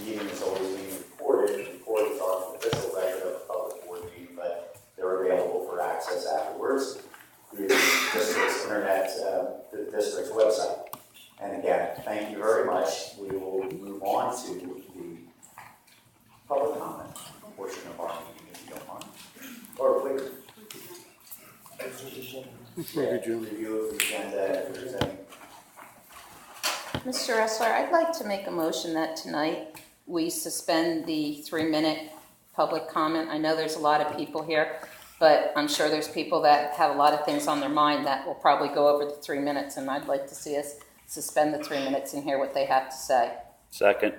meeting is always being recorded. The recordings are an official record of a public board meeting, but they're available for access afterwards through the district's internet, the district's website. And again, thank you very much. We will move on to the public comment portion of our meeting, if you don't mind. Or wait. Review of the agenda, if there's any. Mr. Ressler, I'd like to make a motion that tonight we suspend the 3-minute public comment. I know there's a lot of people here, but I'm sure there's people that have a lot of things on their mind that will probably go over the 3 minutes, and I'd like to see us suspend the 3 minutes and hear what they have to say. Second.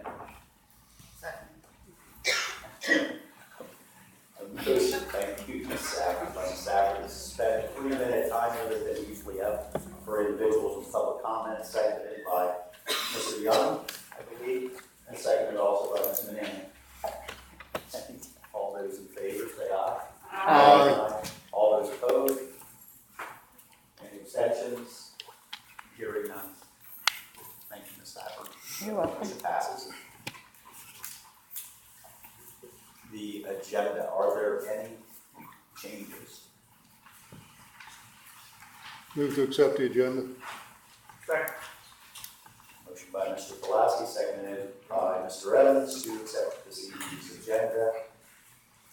Motion, thank you, Ms. Stafford, by Ms. Stafford, to suspend a 3-minute time limit that we usually have for individuals with public comment, seconded by Mr. Young, I believe, and seconded also by Ms. Manning. All those in favor, say aye. Aye. All those opposed? Any abstentions? Hearing none. Thank you, Ms. Stafford. You're welcome. Motion passes. The agenda, are there any changes? Move to accept the agenda. Second. Motion by Mr. Pulaski, seconded by Mr. Evans to accept this evening's agenda.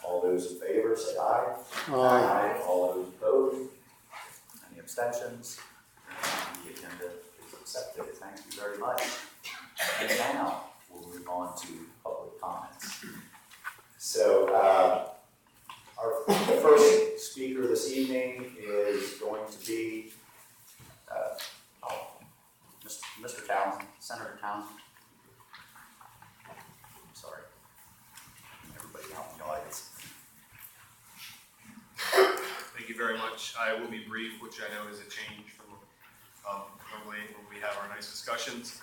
All those in favor say aye. Aye. All those opposed? Any abstentions? The agenda is accepted. Thank you very much. And now we'll move on to public comments. So our first speaker this evening is going to be Mr. Townsend, Senator Townsend. Sorry, everybody out in the audience. Thank you very much. I will be brief, which I know is a change from normally when we have our nice discussions.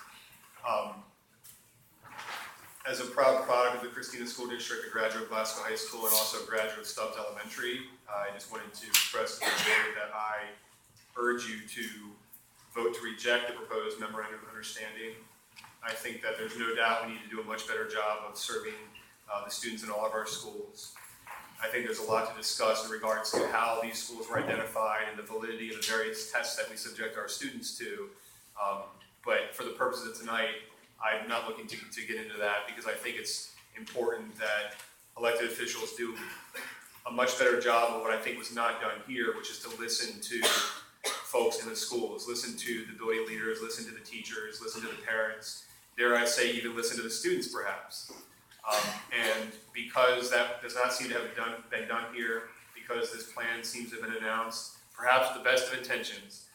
As a proud product of the Christina School District, a graduate of Glasgow High School, and also a graduate of Stubbs Elementary, I just wanted to express to the board that I urge you to vote to reject the proposed memorandum of understanding. I think that there's no doubt we need to do a much better job of serving the students in all of our schools. I think there's a lot to discuss in regards to how these schools were identified and the validity of the various tests that we subject our students to. But for the purposes of tonight, I'm not looking to get into that because I think it's important that elected officials do a much better job of what I think was not done here, which is to listen to folks in the schools, listen to the building leaders, listen to the teachers, listen to the parents, dare I say even listen to the students perhaps. And because that does not seem to have been done here, because this plan seems to have been announced, perhaps the best of intentions,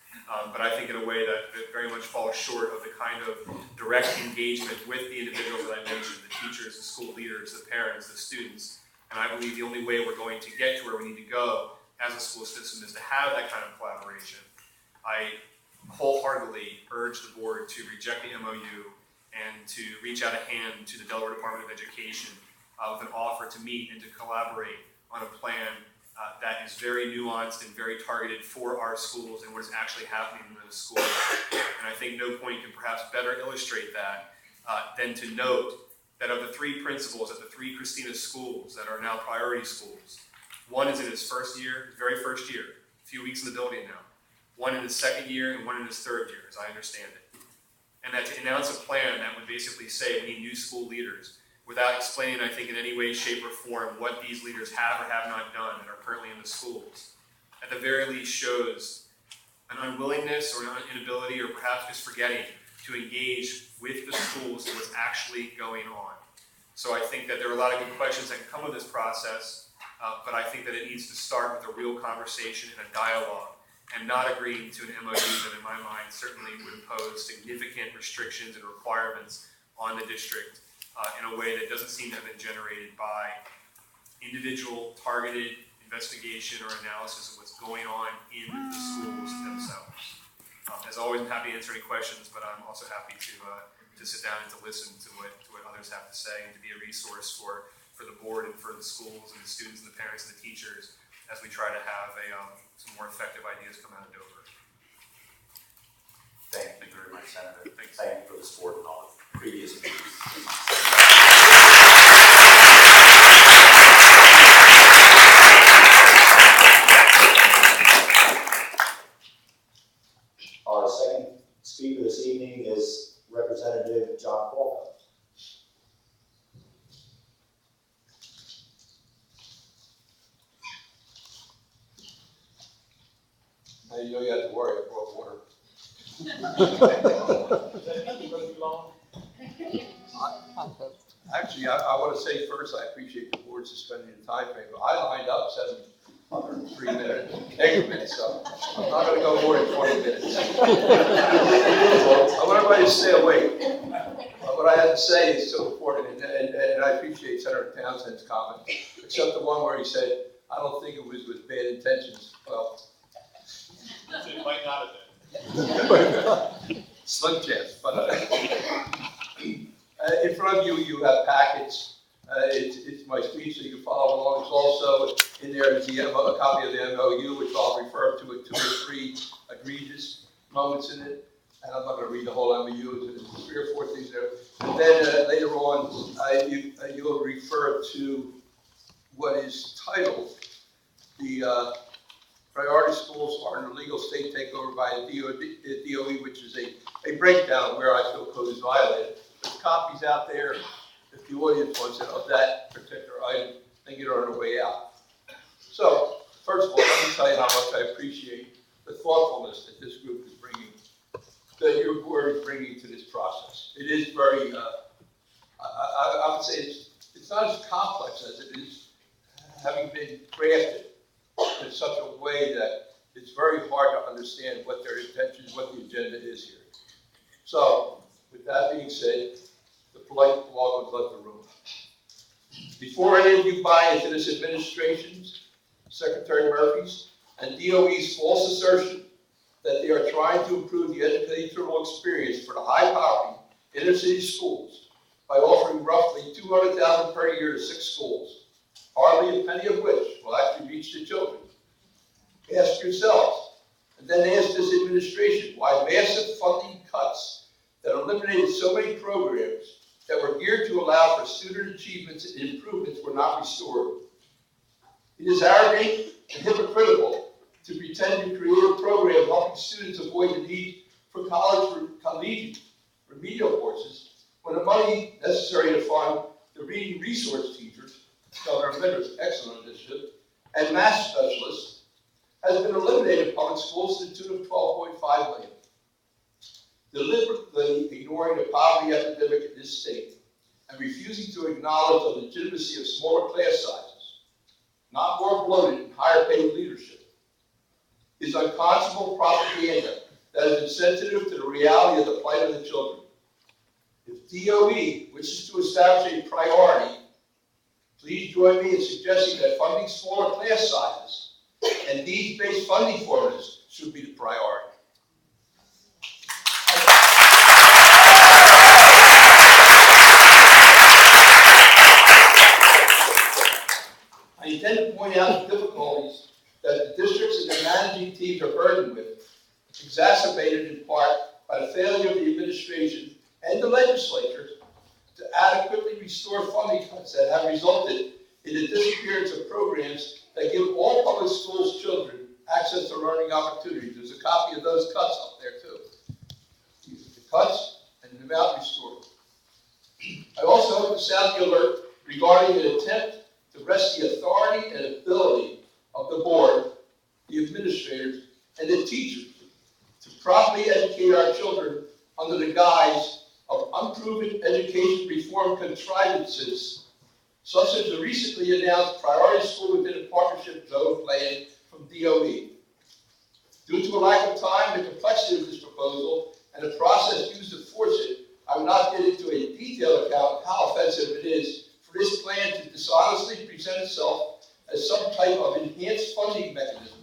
but I think in a way that very much falls short of the kind of direct engagement with the individuals that I mentioned, the teachers, the school leaders, the parents, the students. And I believe the only way we're going to get to where we need to go as a school system is to have that kind of collaboration. I wholeheartedly urge the board to reject the MOU and to reach out a hand to the Delaware Department of Education with an offer to meet and to collaborate on a plan that is very nuanced and very targeted for our schools and what is actually happening in those schools. And I think no point can perhaps better illustrate that than to note that of the 3 principals at the 3 Christina schools that are now priority schools, one is in his first year, his very first year, a few weeks in the building now, one in his second year and one in his third year, as I understand it. And that to announce a plan that would basically say we need new school leaders without explaining, I think, in any way, shape, or form what these leaders have or have not done that are currently in the schools, at the very least shows an unwillingness or an inability or perhaps just forgetting to engage with the schools and what's actually going on. So I think that there are a lot of good questions that can come with this process, but I think that it needs to start with a real conversation and a dialogue, and not agreeing to an MOU that in my mind certainly would impose significant restrictions and requirements on the district in a way that doesn't seem to have been generated by individual targeted investigation or analysis of what's going on in the schools themselves. As always, I'm happy to answer any questions, but I'm also happy to sit down and to listen to what others have to say and to be a resource for the board and for the schools and the students and the parents and the teachers as we try to have some more effective ideas come out of Dover. Thank you very much, Senator. Thanks. Thank you for the support and all the previous meetings. Actually, I want to say first, I appreciate the board suspending the time frame. I lined up 703 minute increments, so I'm not going to go more than 20 minutes. I want everybody to stay awake. What I had to say is so important, and I appreciate Senator Townsend's comment, except the one where he said, I don't think it was with bad intentions. Well, It might not have been. slim chance, but in front of you, you have packets. It's my speech, so you can follow along. It's also in there is a copy of the MOU, which I'll refer to at 2 or 3 egregious moments in it. And I'm not going to read the whole MOU. There's 3 or 4 things there. And then later on, you'll refer to what is titled the priority schools are in a legal state takeover by the DOE, which is a breakdown of where I feel code is violated. There's copies out there, if the audience wants it, of that particular item, and get on their way out. So, first of all, let me tell you how much I appreciate the thoughtfulness that this group is bringing, that your board is bringing to this process. It is very, I would say it's not as complex as it is having been crafted in such a way that it's very hard to understand what their intentions, what the agenda is here. So, with that being said, the polite blog has left the room. Before any of you buy into this administration's, Secretary Murphy's, and DOE's false assertion that they are trying to improve the educational experience for the high poverty inner city schools by offering roughly $200,000 per year to 6 schools, hardly a penny of which will actually reach the children. Ask yourselves, and then ask this administration why massive funding cuts that eliminated so many programs that were geared to allow for student achievements and improvements were not restored. It is arrogant and hypocritical to pretend to create a program helping students avoid the need for collegiate remedial courses when the money necessary to fund the reading resource teachers, Governor Minder's excellent initiative, and math specialists has been eliminated in public schools to the tune of $12.5 million. Deliberately ignoring the poverty epidemic in this state and refusing to acknowledge the legitimacy of smaller class sizes, not more bloated and higher paid leadership, is unconscionable propaganda that is insensitive to the reality of the plight of the children. If DOE wishes to establish a priority, please join me in suggesting that funding smaller class sizes and needs-based funding formulas should be the priority. I intend to point out the difficulties that the districts and their managing teams are burdened with, exacerbated in part by the failure of the administration and the legislature to adequately restore funding cuts that have resulted in the disappearance of programs that give all public schools children access to learning opportunities. There's a copy of those cuts up there too. The cuts and the amount restored. I also hope to sound the alert regarding an attempt to wrest the authority and ability of the board, the administrators, and the teachers to properly educate our children under the guise of unproven education reform contrivances, such as the recently announced priority school within a partnership zone plan from DOE. Due to a lack of time, the complexity of this proposal, and the process used to force it, I will not get into a detailed account of how offensive it is for this plan to dishonestly present itself as some type of enhanced funding mechanism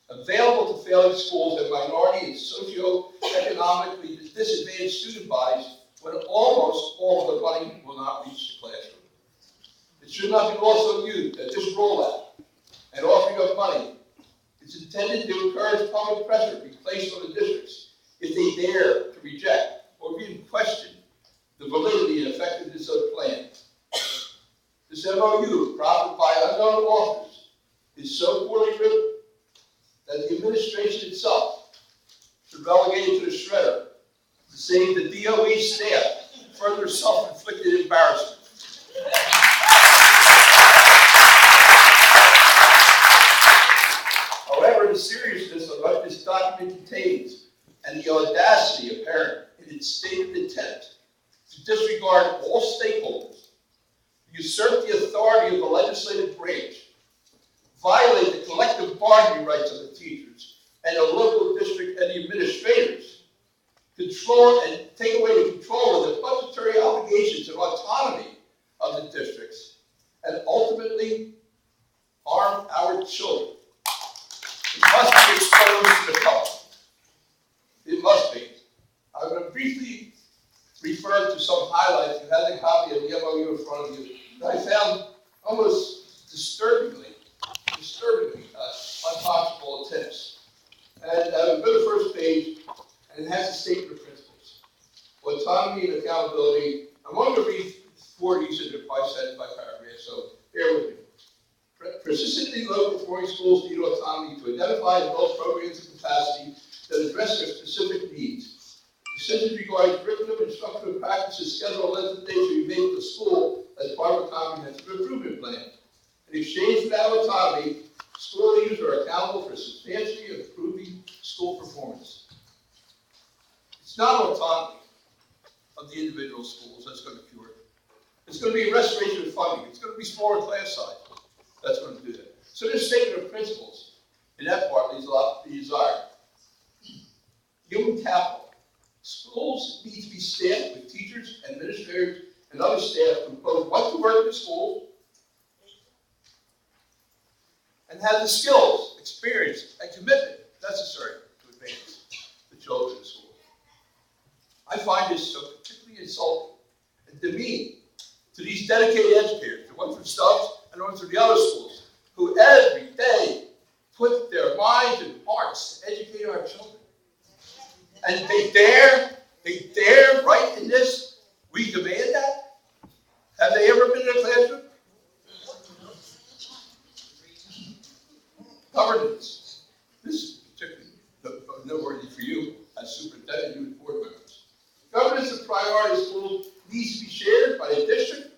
available to failing schools and minority and socioeconomically disadvantaged student bodies when almost all of the money will not reach the classroom. It should not be lost on you that this rollout and offering of money is intended to encourage public pressure to be placed on the districts if they dare to reject or even question the validity and effectiveness of the plan. This MOU, proffered by unknown authors, is so poorly written that the administration itself should relegate it to the shredder to save the DOE staff further self-inflicted embarrassment. However, the seriousness of what this document contains and the audacity all stakeholders, usurp the authority of the legislative branch, violate the collective bargaining rights of the teachers and the local district and the administrators, control and take away the control of the budgetary obligations and autonomy of the districts, and ultimately harm our children. It must be exposed to the public. It must be. I'm going to briefly refer to some highlights. You have a copy of the MOU in front of you that I found almost disturbingly unconscionable attempts. And go to the first page, and it has a statement of principles. Autonomy and accountability. I'm going to read 4 of these in by sentence by paragraph, so bear with me. Persistently low performing schools need autonomy to identify and develop programs and capacity that address their specific needs. Decisions regarding curriculum, instructional practices, schedule, length of days will be made with the school as part of a comprehensive improvement plan. In exchange for that autonomy, school leaders are accountable for substantially improving school performance. It's not autonomy of the individual schools that's going to cure it. It's going to be restoration of funding. It's going to be smaller class size. That's going to do that. So this statement of principles, in that part, leaves a lot to be desired. Human capital. Schools need to be staffed with teachers, administrators, and other staff who both want to work in the school and have the skills, experience, and commitment necessary to advance the children in the school. I find this so particularly insulting and demeaning to these dedicated educators, the ones from Stubbs and the ones from the other schools, who every day put their minds and hearts to educate our children. And they dare write in this, we demand that? Have they ever been in a classroom? Governance. This is particularly noteworthy for you as superintendent, you and board members. Governance of priority schools needs to be shared by the district,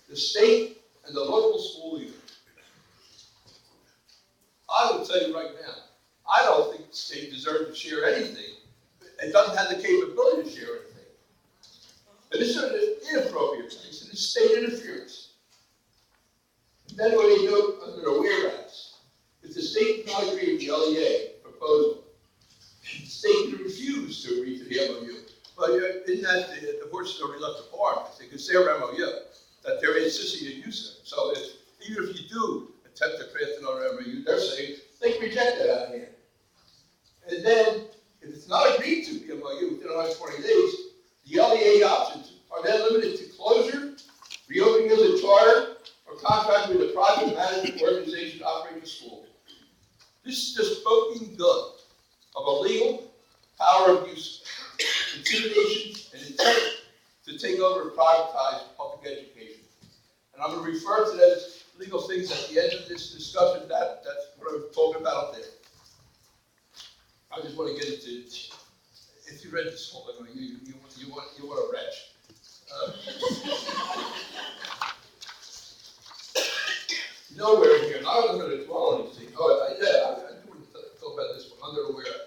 the state, and the local school leader. I will tell you right now, I don't think the state deserves to share anything. It doesn't have the capability to share anything. And this is an inappropriate place, and it's state interference. And then when they do it under the whereas, if the state does not agree with the LEA proposal, the state can refuse to agree to the MOU. But in that, the horses already left the barn, because it's their MOU, that they're insisting you use it. So even if you do attempt to craft another MOU, they're saying they can reject that out of here. And then, if it's not agreed to the MOU within 120 days, the LEA options are then limited to closure, reopening as a charter, or contract with a project management organization to operate the school. This is the smoking gun of illegal power abuse, intimidation, and intent to take over and privatize public education. And I'm going to refer to those legal things at the end of this discussion. That's what I'm talking about up there. I just want to get into it. If you read this whole thing, you want a wretch. Nowhere here, and I wasn't going to dwell on anything. I do want to talk about this one, under aware.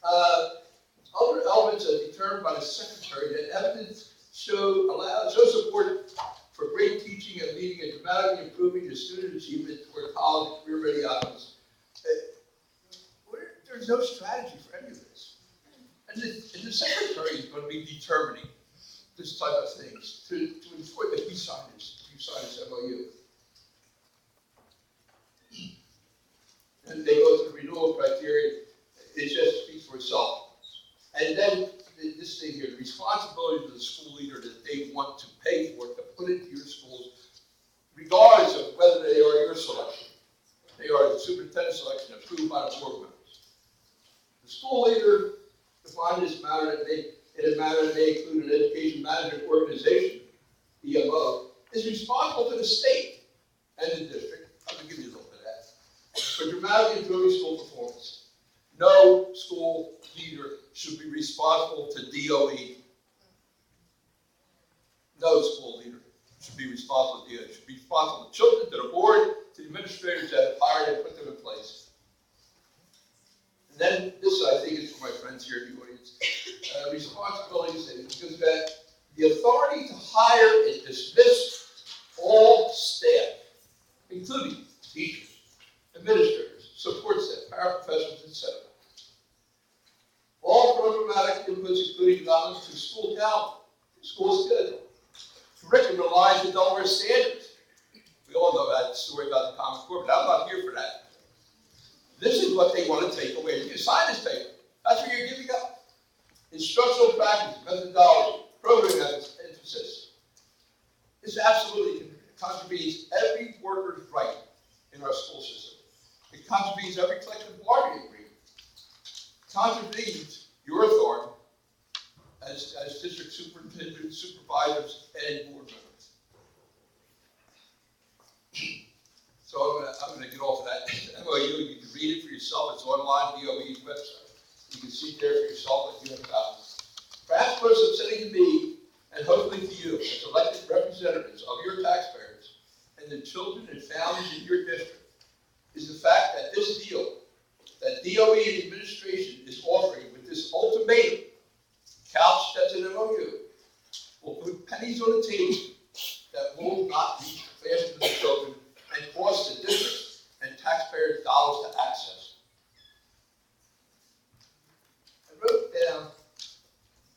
Other elements are determined by the secretary that evidence show support for great teaching and leading and dramatically improving the student achievement toward college and career-ready outcomes. There's no strategy for any of this. And the secretary is going to be determining this type of things to ensure that we sign this MOU. And they go through the renewal criteria. It just speaks for itself. And then this thing here, the responsibility of the school leader that they want to pay for it, to put into your schools, regardless of whether they are your selection. They are the superintendent selection approved by the board members. The school leader defined this matter in a manner that may include an education management organization, EMO, is responsible to the state and the district. I'm going to give you a little bit of that. For dramatically improving school performance. No school leader should be responsible to DOE. No school leader should be responsible to DOE. It should be responsible to children, to the board, to the administrators that have hired and put them in place. And then this, I think, is for my friends here in the audience. Responsibilities, and because that the authority to hire and dismiss all staff, including teachers, administrators, support staff, paraprofessionals, etc. All programmatic inputs, including knowledge to school calendar, school schedule, curriculum aligns with Delaware standards. We all know that story about the Common Core, but I'm not here for that. This is what they want to take away. You sign this paper. That's what you're giving up. Instructional practice, methodology, program emphasis. This absolutely contravenes every worker's right in our school system. It contravenes every collective bargaining agreement. It contravenes your authority as district superintendents, supervisors, and board members. So I'm going to get off of that MOU. You can read it for yourself. It's online, DOE's website. You can see it there for yourself if you have copies. Perhaps what's upsetting to me, and hopefully to you, as elected representatives of your taxpayers and the children and families in your district, is the fact that this deal that DOE and administration is offering with this ultimatum, couched as an MOU, will put pennies on the table that will not reach the classrooms of the children and cost the districts and taxpayers dollars to access. I wrote down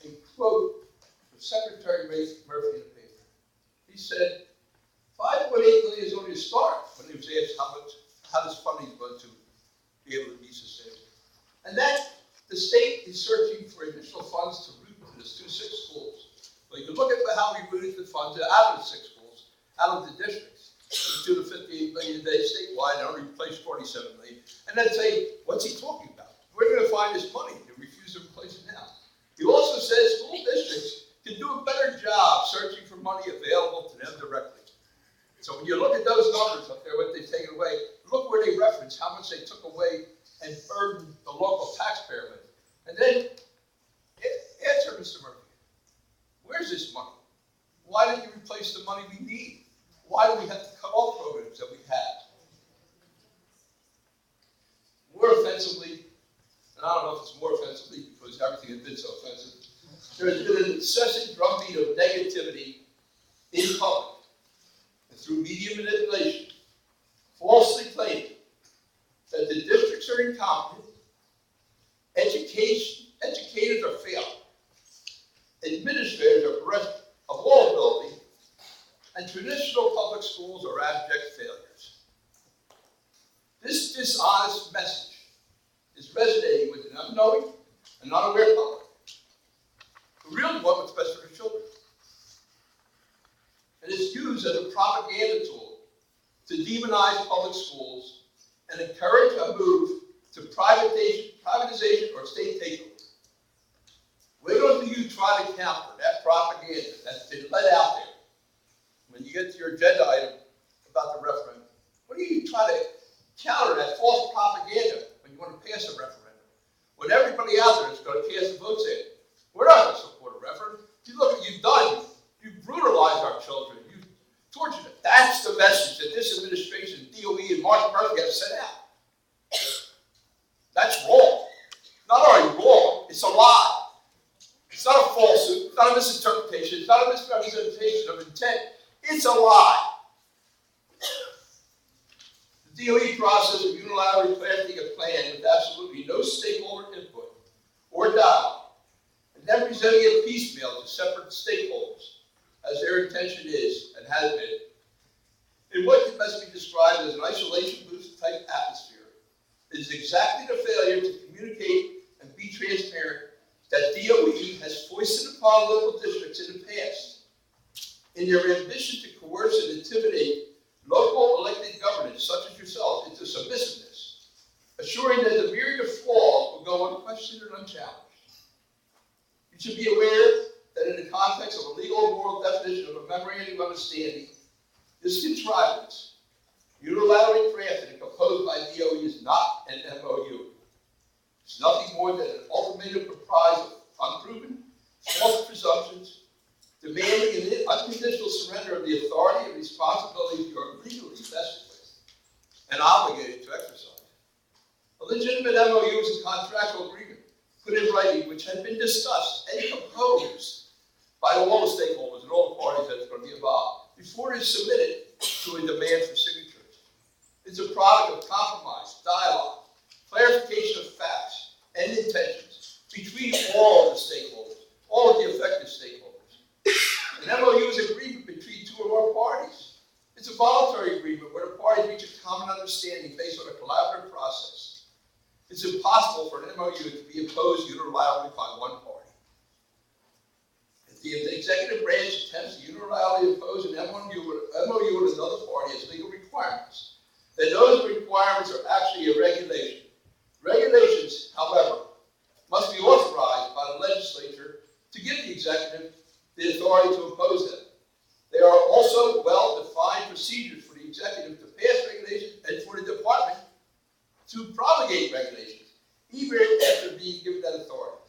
a quote from Secretary Murphy in the paper. He said, 5.8 million is only a start when he was asked how this funding is going to be able to be sustained. And that the state is searching for additional funds to route to the 6 schools. Well, you can look at how we routed the funds out of the 6 schools, out of the districts. To the 58 million a day statewide and only replace 47 million. And then say, what's he talking about? We're going to find this money and refuse to replace it now. He also says school districts can do a better job searching for money available to them directly. So when you look at those numbers up there, what they've taken away, look where they reference how much they took away and burdened the local taxpayer with. And then answer Mr. Murphy, where's this money? Why didn't you replace the money we need? Why do we have to cut off programs that we have? More offensively, and I don't know if it's more offensively because everything has been so offensive, there's been an incessant drumbeat of negativity in public and through media manipulation, falsely claiming that the districts are incompetent, educators are failing, administrators are bereft of all ability, and traditional public schools are abject failures. This dishonest message is resonating with an unknowing and unaware public who really want what's best for their children. And it's used as a propaganda tool to demonize public schools and encourage a move to privatization or state takeover. Wait until you try to counter that propaganda that's been let out there. When you get to your agenda item about the referendum, what do you try to counter that false propaganda when you want to pass a referendum? When everybody out there is going to cast a vote saying, we're not going to support a referendum. You look what you've done. You've brutalized our children. You've tortured them. That's the message that this administration, DOE, and Mark Murphy have sent out. That's wrong. Not only wrong, it's a lie. It's not a falsehood. It's not a misinterpretation. It's not a misrepresentation of intent. It's a lie. The DOE process of unilaterally planting a plan with absolutely no stakeholder input or dialogue, and then presenting it piecemeal to separate stakeholders, as their intention is and has been, in what must be described as an isolation booth type atmosphere, is exactly the failure to communicate and be transparent that DOE has foisted upon local districts in the past in their ambition to coerce and intimidate local elected governance, such as yourselves, into submissiveness, assuring that the myriad of flaws will go unquestioned and unchallenged. You should be aware that in the context of a legal and moral definition of a memorandum of understanding, this contrivance, unilaterally crafted and composed by DOE, is not an MOU. It's nothing more than an ultimatum comprised of unproven, false presumptions, demanding an unconditional surrender of the authority and responsibilities you are legally vested with and obligated to exercise. A legitimate MOU is a contractual agreement put in writing which had been discussed and composed by all the stakeholders and all the parties that's going to be involved before it is submitted to a demand for signatures. It's a product of compromise, dialogue, clarification of facts and intentions between all of the stakeholders, all of the affected stakeholders. An MOU is an agreement between two or more parties. It's a voluntary agreement where the parties reach a common understanding based on a collaborative process. It's impossible for an MOU to be imposed unilaterally by one party. If the executive branch attempts to unilaterally impose an MOU on another party as legal requirements, then those requirements are actually a regulation. Regulations, however, must be authorized by the legislature to give the executive the authority to impose them. There are also well-defined procedures for the executive to pass regulations and for the department to promulgate regulations, even after being given that authority.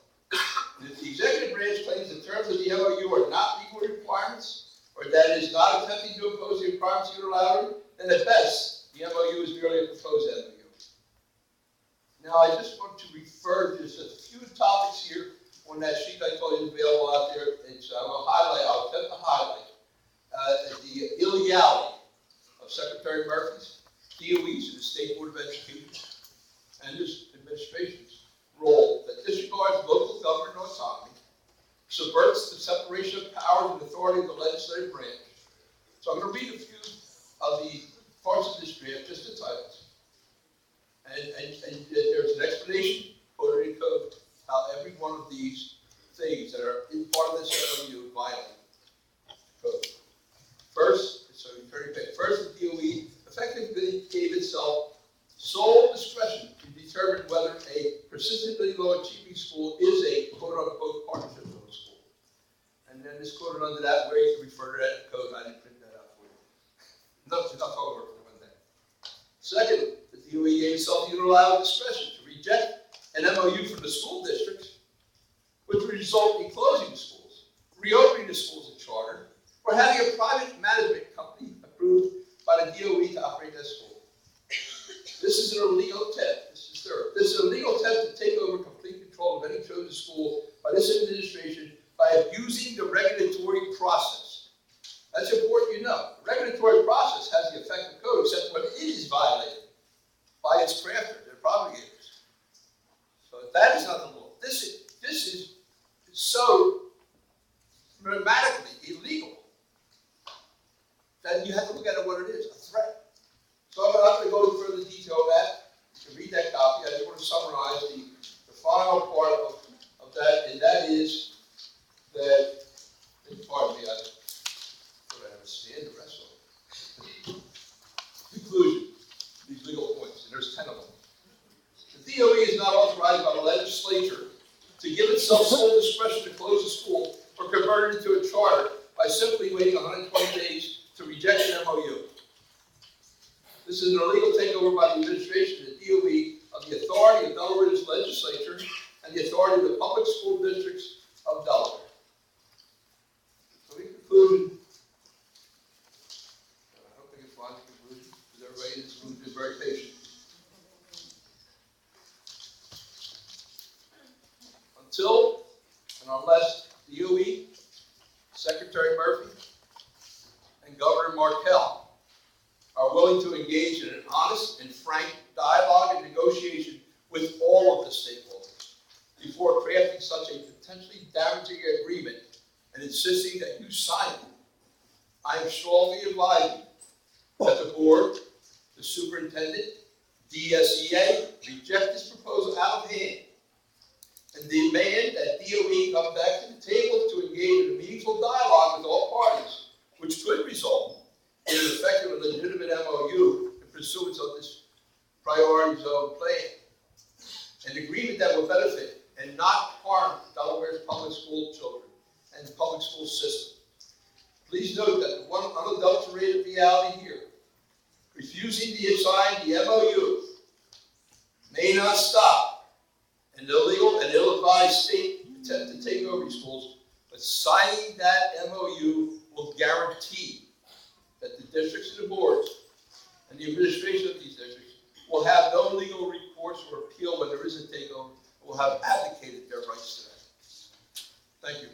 And if the executive branch claims the terms of the MOU are not legal requirements, or that it is not attempting to impose the requirements unilaterally, then at best, the MOU is merely a proposed MOU. Now, I just want to refer to just a few topics here on that sheet I told you is available out there. I'll attempt to highlight the illegality of Secretary Murphy's, DOE's, and the State Board of Education, and this administration's role that disregards local government autonomy, subverts the separation of powers and authority of the legislative branch. So I'm going to read a few of the parts of this draft, just the titles. And there's an explanation, quoted in code, how every one of these things that are in part of this MOU violate code. First, so you turn your page. First, the DOE effectively gave itself sole discretion to determine whether a persistently low achieving school is a quote-unquote partnership zone school. And then it's quoted under that where you can refer to that code. I didn't print that out for you. Enough homework for one day. Second, the DOE gave itself unilateral discretion to reject an MOU from the school districts, which would result in closing the schools, reopening the schools in charter, or having a private management company approved by the DOE to operate that school. This is an illegal attempt. This is third. This is an illegal attempt to take over complete control of any chosen school by this administration by abusing the regulatory process. That's important you know. The regulatory process has the effect of code, except when it is violated by its crafters, their promulgators. So that is not the law. This is so dramatically illegal that you have to look at it what it is, a threat. So I'm not going to go into further detail of that. You can read that copy. I just want to summarize the final part of that, and that is that, pardon me, I thought I had to stand the rest of it. Conclusion, these legal points, and there's 10 of them. The DOE is not authorized by the legislature to give itself sole discretion to close a school or convert it into a charter by simply waiting 120 days to reject an MOU. This is an illegal takeover by the administration of the DOE of the authority of Delaware's legislature and the authority of the public school districts of Delaware. So in conclusion, I hope I can find the conclusion, because everybody in this room is very patient. Until and unless DOE, Secretary Murphy, and Governor Markell are willing to engage in an honest and frank dialogue and negotiation with all of the stakeholders before crafting such a potentially damaging agreement and insisting that you sign it, I am strongly advising that the board, the superintendent, DSEA reject this proposal out of hand and demand that DOE come back to the table to engage in a meaningful dialogue with all parties, which could result in an effective and legitimate MOU in pursuance of this priority zone plan. An agreement that will benefit and not harm Delaware's public school children and the public school system. Please note that the one unadulterated reality here, refusing to sign the MOU may not stop an illegal and ill-advised state attempt to take over these schools, but signing that MOU will guarantee that the districts and the boards and the administration of these districts will have no legal recourse or appeal when there is a takeover, will have advocated their rights to that. Thank you.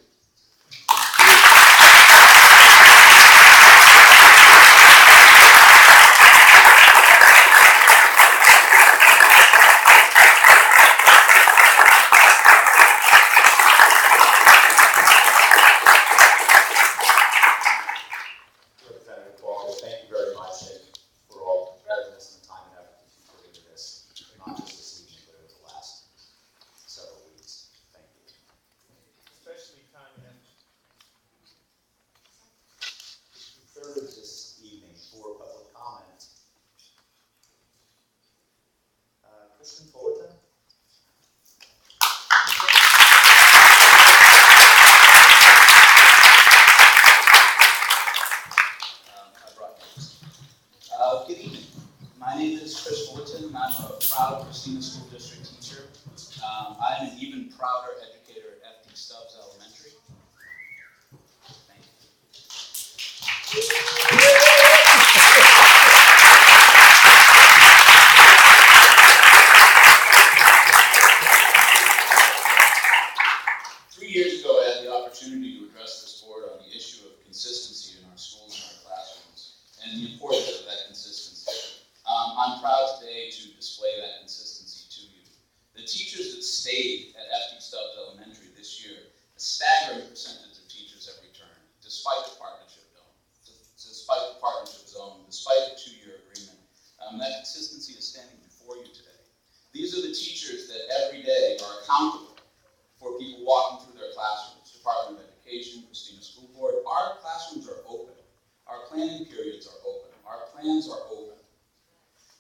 Kristen Fullerton. I brought notes. Good evening. My name is Chris Fullerton, and I'm a proud Christina School District teacher. I'm an even prouder educator at FD Stubbs Elementary. Thank you. 3 years ago, I had the opportunity to address this board on the issue of consistency in our schools and our classrooms, and the importance of that consistency. I'm proud today to display that consistency to you. The teachers that stayed at FD Stubbs Elementary this year, a staggering percentage of teachers have returned, despite the partnership zone, despite the 2-year agreement. That consistency is standing before you today. These are the teachers that every day are accountable for people walking through their classrooms. Department of Education, Christina School Board, our classrooms are open. Our planning periods are open. Our plans are open.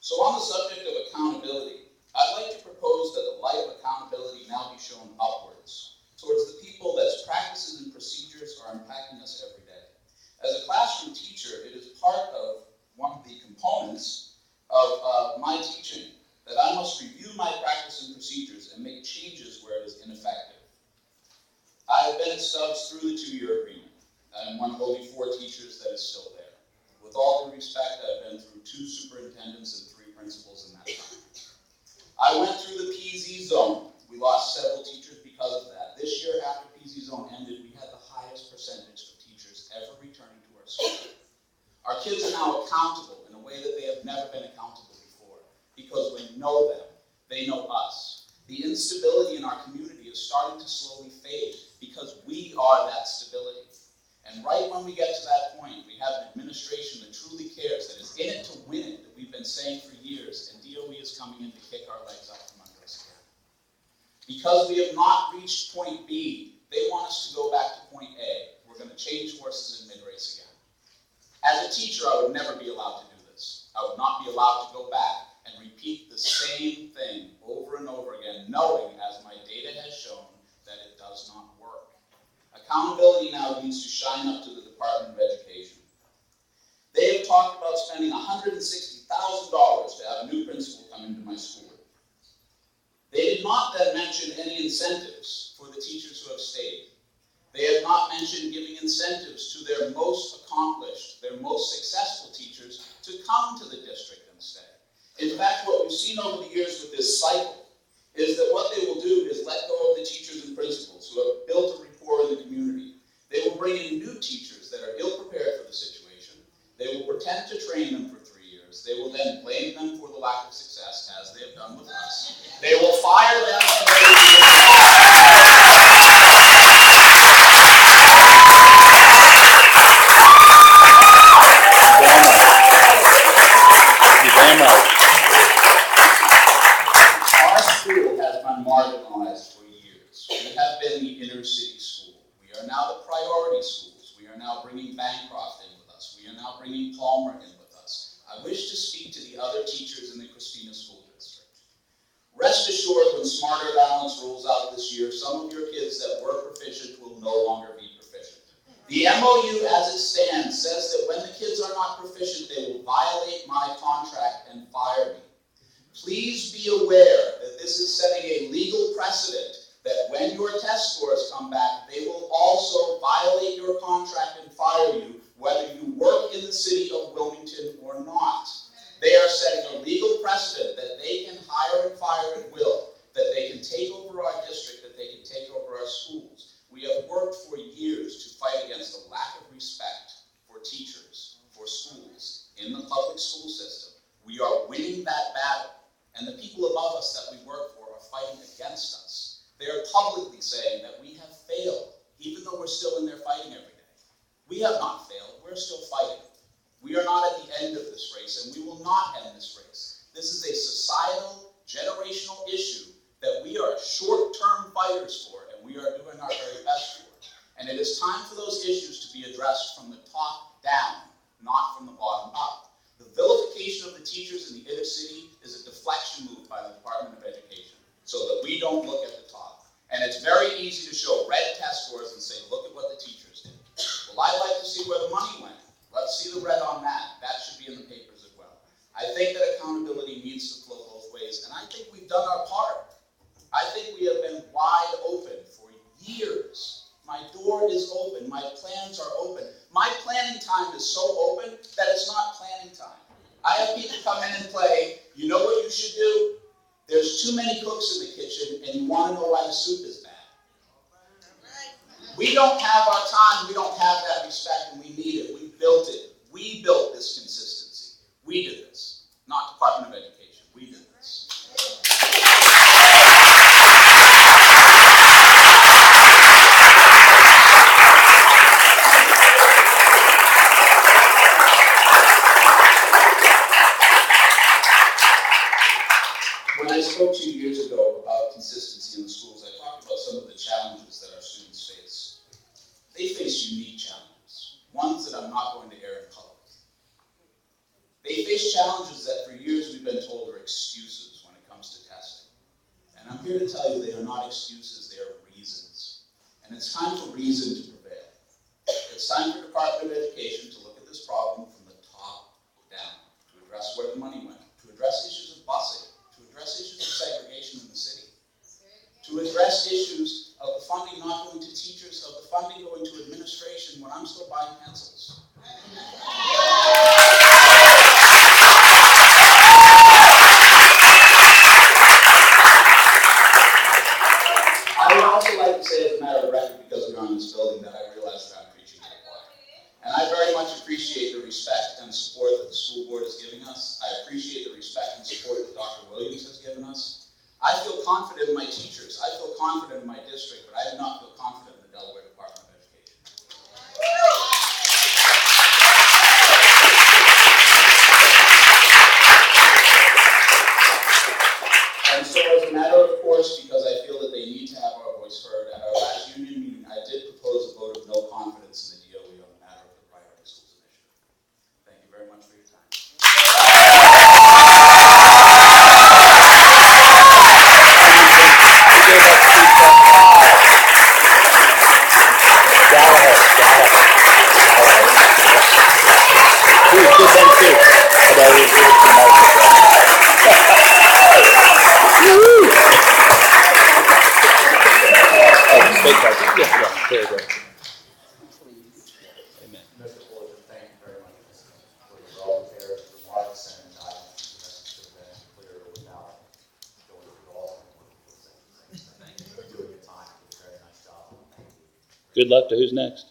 So on the subject of accountability, I'd like to propose that the light of accountability now be shown upwards, towards the people that's practices and procedures are impacting us every day. As a classroom teacher, it is part of one of the components of my teaching that I must review my practice and procedures and make changes where it is ineffective. I have been at Stubbs through the 2-year agreement. I'm one of only 4 teachers that is still there. With all due respect, I've been through 2 superintendents and 3 principals in that time. I went through the PZ zone. We lost several teachers because of that. This year, after PZ zone ended, we had the highest percentage of teachers ever returning to our school. Our kids are now accountable in a way that they have never been accountable before, because we know them, they know us. The instability in our community is starting to slowly fade because we are that stability. And right when we get to that point, we have an administration that truly cares, that is in it to win it, that we've been saying for years, and DOE is coming in to kick our legs up from under us again. Because we have not reached point B, they want us to go back to point A. We're going to change horses in mid-race again. As a teacher, I would never be allowed to do this. I would not be allowed to go back and repeat the same thing over and over again, knowing, as my data has shown, that it does not work. Accountability now needs to shine up to the Department of Education. They have talked about spending $160,000 to have a new principal come into my school. They did not then mention any incentives for the teachers who have stayed. They have not mentioned giving incentives to their most accomplished, their most successful teachers to come to the district and stay. In fact, what we've seen over the years with this cycle is that what they will do is let go of the teachers and principals who have built a rapport in the community. They will bring in new teachers that are ill-prepared for the situation. They will pretend to train them for 3 years. They will then blame them for the lack of success, as they have done with us. They will fire them. Our school has been marginalized for years. We have been the inner city school. We are now the priority schools. We are now bringing Bancroft in with us. We are now bringing Palmer in with us. I wish to speak to the other teachers in the Christina School District. Rest assured, when Smarter Balance rolls out this year, some of your kids that were proficient will no longer be proficient. The MOU as it stands says that when the kids are not proficient, they will violate my contract and fire me. Please be aware that this is setting a legal precedent that when your test scores come back, they will also violate your contract and fire you, whether you work in the city of Wilmington or not. They are setting a legal precedent that they can hire and fire at will, that they can take over our district, that they can take over our schools. We have worked for years to fight against the lack of respect for teachers, for schools, in the public school system. We are winning that battle, and the people above us that we work for are fighting against us. They are publicly saying that we have failed, even though we're still in there fighting every day. We have not failed, we're still fighting. We are not at the end of this race, and we will not end this race. This is a societal, generational issue that we are short-term fighters for, and we are doing our very best for. And it is time for those issues to be addressed from the top down, not from the bottom up. The vilification of the teachers in the inner city is a deflection move by the Department of so that we don't look at the top. And it's very easy to show red test scores and say, look at what the teachers did. Well, I'd like to see where the money went. Let's see the red on that. That should be in the papers as well. I think that accountability needs to flow both ways, and I think we've done our part. I think we have been wide open for years. My door is open. My plans are open. My planning time is so open that it's not planning time. I have people come in and play, you know what you should do? There's too many cooks in the kitchen, and you want to know why the soup is bad. We don't have our time. We don't have that respect, and we need it. We built it. We built this consistency. We did this. Not Department of Education. We did this. When I spoke to you years ago about consistency in the schools, I talked about some of the challenges that our students face. They face unique challenges, ones that I'm not going to air in public. They face challenges that for years we've been told are excuses when it comes to testing. And I'm here to tell you they are not excuses, they are reasons. And it's time for reason to prevail. It's time for the Department of Education to look at this problem from the top down, to address where the money went, to address issues of busing, to address issues of segregation in the city, to address issues of the funding not going to teachers, of the funding going to administration when I'm still buying pencils. I would also like to say, as a matter of record, because we're on this building, that I realize that I'm preaching to the choir. And I very much appreciate the respect and support that the school board is giving us. I appreciate the respect and support that Dr. Williams has given us. I feel confident in my teachers. I feel confident in my district, but I do not feel confident in the Delaware Department of Education. And so, as a matter of course, because I feel that they need to have our voice heard, at our last union meeting, I did propose a vote of no confidence in the DOE on the matter of the Priority Schools Initiative. Thank you very much for your time. Mr. Fulton, thank you very much for your well-prepared remarks, and I think the message should have been clear without going through all of them. Thank you for doing your time. You did a very nice job. Thank you. Good luck to who's next.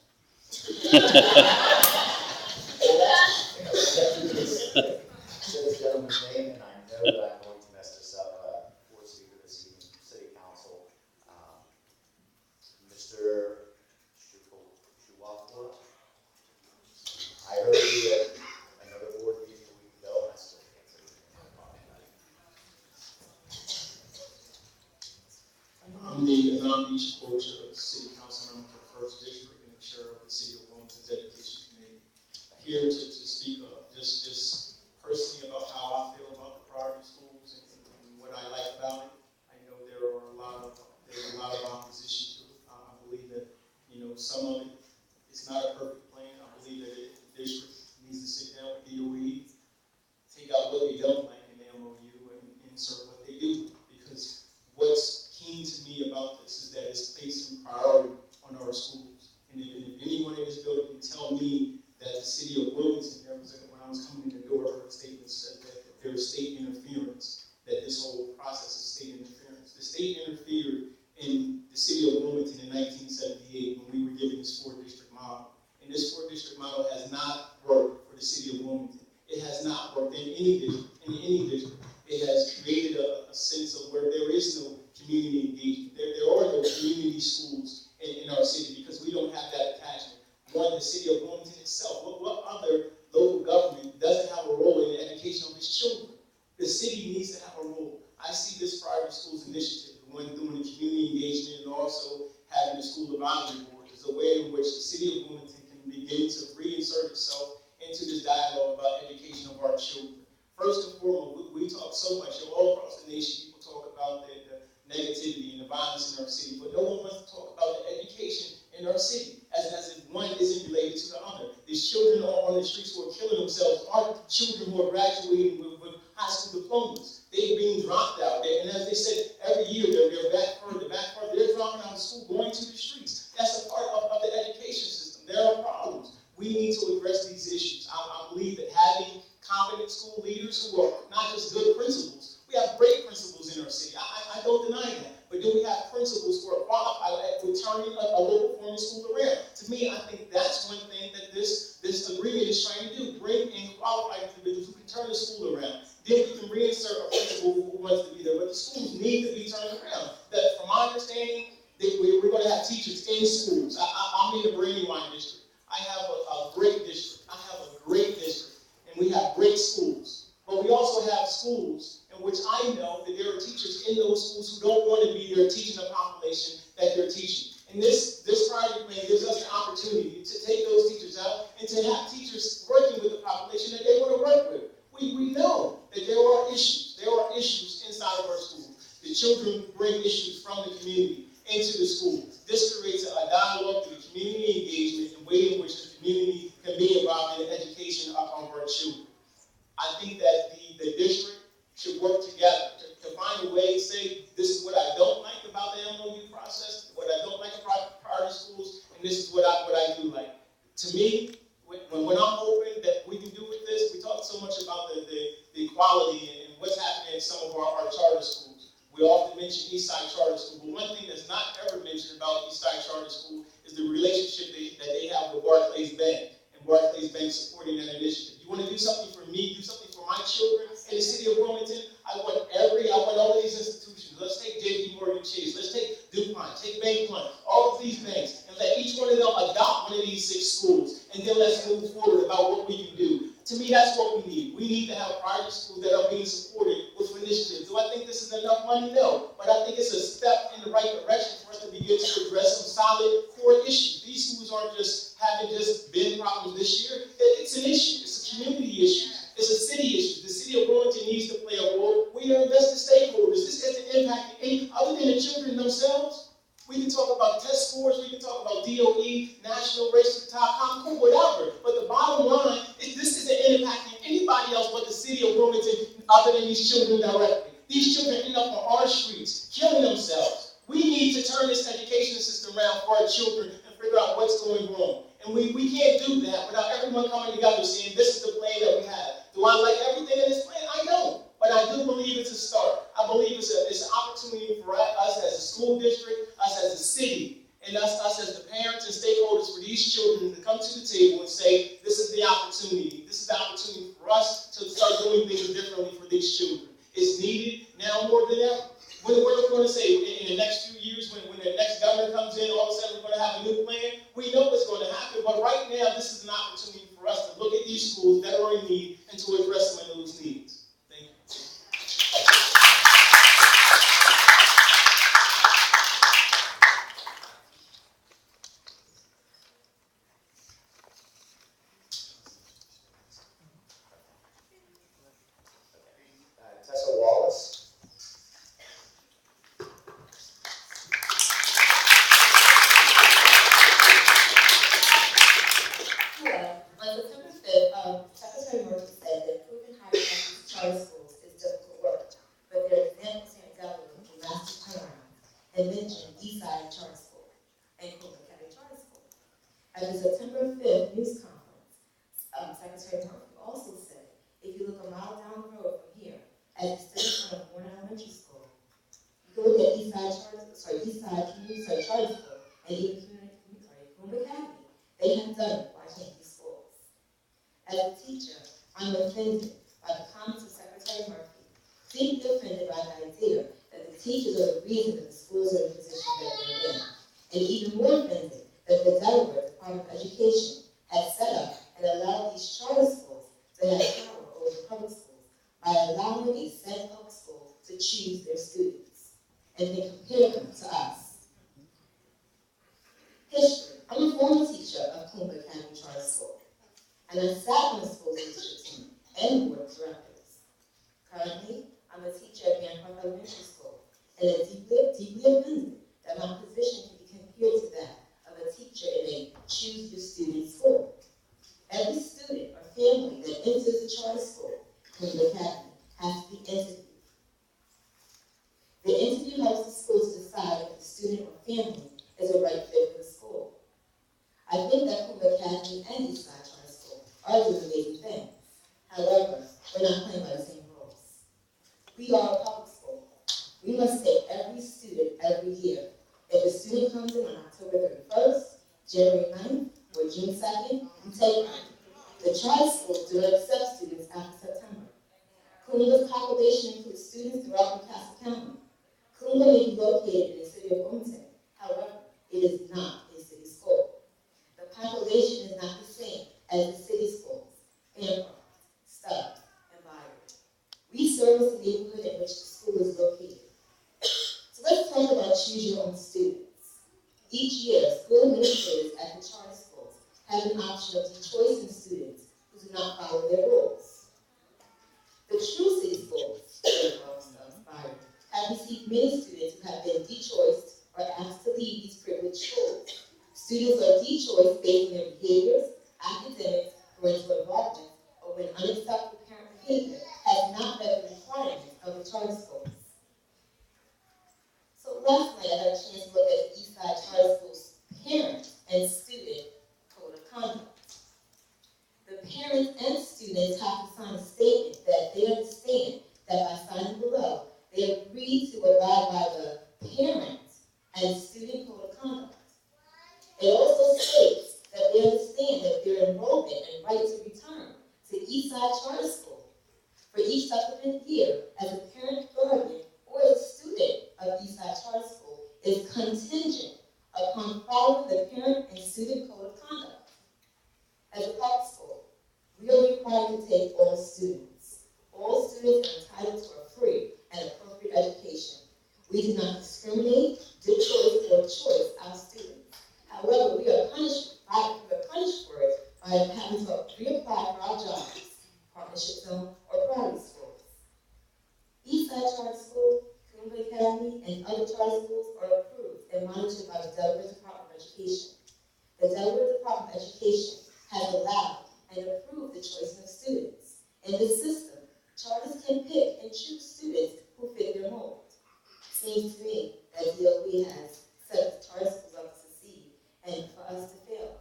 Say this gentleman's name, and I know that I'm going to mess this up. Fourth speaker this evening, City Council, Mr. Shuwakwa. I heard you at another board meeting a week ago, and I still can't say your name. I'm the non-beach coach of the City Council member for the First District and the chair of the City of Wilmington's Education Committee. Here to speak just personally about how I feel about the priority schools and what I like about it. I know there's a lot of opposition to it. I believe that, some of it is not a perfect plan. I believe that the district needs to sit down with DOE, take out what they don't like in the MOU and insert what they do. Because what's keen to me about this is that it's placing priority on our schools. And if anyone in this building can tell me that the city of Wilmington, when I was coming in the door, I heard statements said that there was state interference, that this whole process is state interference. The state interfered in the city of Wilmington in 1978 when we were given this 4-district model. And this 4-district model has not worked for the city of Wilmington. It has not worked in any district. It has created a sense of where there is no community engagement. There are no community schools in our city because we don't have that attachment. One, the city of Wilmington itself. What other local government doesn't have a role in the education of its children? The city needs to have a role. I see this Priority Schools Initiative, the one doing the community engagement and also having the school advisory board, is a way in which the city of Wilmington can begin to reinsert itself into this dialogue about education of our children. First and foremost, we talk so much, all across the nation, people talk about the negativity and the violence in our city, but no one wants to talk about the education in our city, as if one isn't related to the other. These children on the streets who are killing themselves aren't children who are graduating with high school diplomas. They're being dropped out. And as they said, every year they're back further. They're dropping out of school, going to the streets. That's a part of the education system. There are problems. We need to address these issues. I believe that having competent school leaders who are not just good principals. We have great principals in our city. I don't deny that. But do we have principals who are qualified at turning a local performing school around? To me, I think that's one thing that this agreement is trying to do. Bring in qualified individuals who can turn the school around. Then we can reinsert a principal who wants to be there. But the schools need to be turned around. That, from my understanding, we're going to have teachers in schools. I'm in the Brandywine district. I have a great district. I have a great district. And we have great schools. But we also have schools in which I know that there are teachers in those schools who don't want to be there teaching the population that they're teaching. And this project plan gives us an opportunity to take those teachers out and to have teachers working with the population that they want to work with. We know that there are issues. There are issues inside of our schools. The children bring issues from the community into the school. This creates a dialogue through community engagement and way in which the community can be involved in the education of our children. I think that the district should work together to find a way to say, this is what I don't like about the MOU process, what I don't like about priority schools, and this is what I do like. To me, when I'm hoping that we can do with this, we talk so much about the equality and what's happening in some of our charter schools. We often mention Eastside Charter School, but one thing that's not ever mentioned about Eastside Charter School is the relationship that they have with Barclays Bank, and Barclays Bank supporting that initiative. You want to do something for me, do something for my children in the city of Wilmington? I want all of these institutions. Let's take JP Morgan Chase, let's take DuPont, take Bank1, all of these banks, and let each one of them adopt one of these 6 schools, and then let's move forward about what we can do. To me, that's what we need. We need to have private schools that are being supported with initiatives. Do I think this is enough money? No. But I think it's a step in the right direction for us to begin to address some solid core issues. These schools aren't just having been problems this year. It's an issue. It's a community issue. It's a city issue. The city of Wilmington needs to play a role. We are invested stakeholders. This isn't impacting any other than the children themselves. We can talk about test scores, we can talk about DOE, national race to the top, common, whatever. But the bottom line is this isn't impacting anybody else but the city of Wilmington other than these children directly. These children end up on our streets, killing themselves. We need to turn this education system around for our children and figure out what's going wrong. And we can't do that without everyone coming together saying, this is the plan that we have. Do I like everything in this plan? I don't. But I do believe it's a start. I believe it's an opportunity for us as a school district, us as a city, and us as the parents and stakeholders for these children to come to the table and say, this is the opportunity. This is the opportunity for us to start doing things differently for these children. It's needed now more than ever. What are we going to say? In the next few years, when the next governor comes in, all of a sudden we're going to have a new plan? We know what's going to happen, but right now, this is an opportunity for us to look at these schools that are in need and to address some of those needs. Thank you. Tessa Wallace. Hello. On September 5th, Secretary Murphy said that improving higher charter schools is difficult work, but there are examples here in government of massive turnaround, and mentioned Eastside Charter School and Cleveland County Charter School. At the September 5th news conference, Secretary Murphy also said, if you look a mile down the road from here, at the center of Warren Elementary School, you can look at Eastside Community Charter School, and even Cleveland Academy. They have done by changing schools. As a teacher, I'm offended by the comments of Secretary Murphy, deeply offended by the idea that the teachers are the reason that the schools are in the position that they're in, and even more offended that the Delaware Department of Education has set up and allowed these charter schools to have power over the public schools by allowing a said public school to choose their students and then compare them to us. History. I'm a former teacher of Cleveland County Charter School, and I sat on the school district team and board of directors. Currently, I'm a teacher at Bancroft Elementary School, and am deeply offended that my position can be compared to that of a teacher in a choose your student school. Every student or family that enters a charter school, Cleveland Academy, has to be interviewed. The interview helps the school to decide if the student or family is a right fit for the school. I think that Cleveland Academy and Eastside Charter School are doing amazing things. However, we're not playing by the same rules. We are a public school. We must take every student every year. If a student comes in on October 31st, January 9th, or June 2nd, we take them. The charter schools do not accept students after September. Cleveland's population includes students throughout Newcastle County. Cleveland may be located in the city of Wilmington. However, it is not a city school. The population is not the same as the city schools, Bancroft, Stubbs, and Byron. We service the neighborhood in which the school is located. So let's talk about choose your own students. Each year, school administrators at the charter schools have an option of dechoicing students who do not follow their rules. The true city schools, Bancroft, Stubbs, Byron, have received many students who have been dechoiced or asked to leave these privileged schools. Students are dechoiced based on their behaviors, academics, parental involvement, or when unacceptable parent behavior has not met the requirements of the charter schools. So last night I had a chance to look at the Eastside Charter School's parent and student code of conduct. The parents and students have to sign a statement that they understand that by signing below, they agree to abide by the parent and student code of conduct. It also states that they understand that their enrollment and right to return to Eastside Charter School for each subsequent year as a parent, guardian, or as a student of Eastside Charter School is contingent upon following the parent and student code of conduct. As a public school, we are required to take all students. All students are entitled to a free and appropriate education. We do not discriminate, dechoice, or choice our students. However, we are punished for it by having to reapply for our jobs, partnership zone, or priority schools. Eastside Charter School, Cleveland Academy, and other charter schools are approved and monitored by the Delaware Department of Education. The Delaware Department of Education has allowed and approved the choice of students. In this system, charters can pick and choose students who fit their mold. Seems to me that DOE has set the charter schools up to succeed and for us to fail.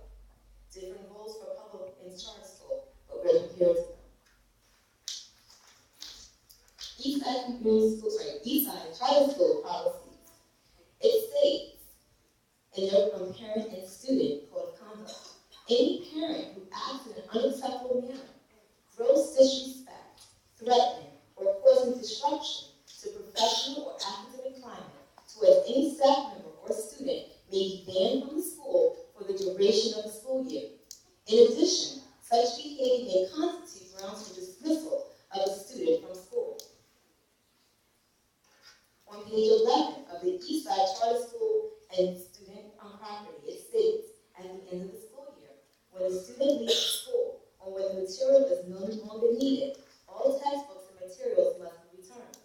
Different goals for public and charter school, but we're compared to them. Eastside charter school policies. It states in their parent and student code of conduct, any parent who acts in an unacceptable manner, gross disrespect, threatening, or causing disruption to professional or academic climate towards any staff member or student may be banned from the school for the duration of the school year. In addition, such behavior may constitute grounds for dismissal of a student from school. On page 11 of the Eastside Charter School and Student Property, it states, at the end of the school year, when a student leaves the school or when the material is no longer needed, all textbooks and materials must be returned.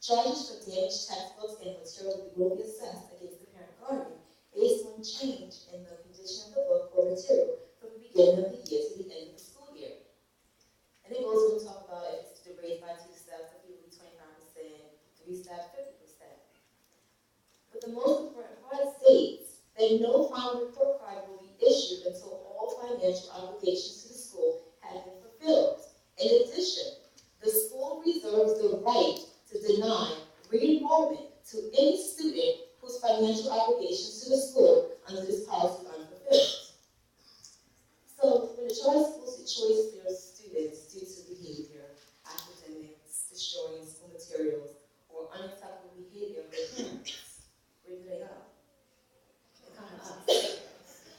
Charges for damaged textbooks and materials will be assessed against the parent guardian based on change in the condition of the book or material from the beginning of the year to the end of the school year. And it goes on to talk about if it's raised by 2 steps, if it will be 25%, 3 steps, 50%. But the most important part states that no final report card will be issued until all financial obligations to the school have been fulfilled. In addition, the school reserves the right to deny re-enrollment to any student whose financial obligations to the school under this policy are unfulfilled. So, when the charter schools choice their students due to behavior, academics, destroying school materials, or unacceptable behavior of their parents, where do they go? They come to us.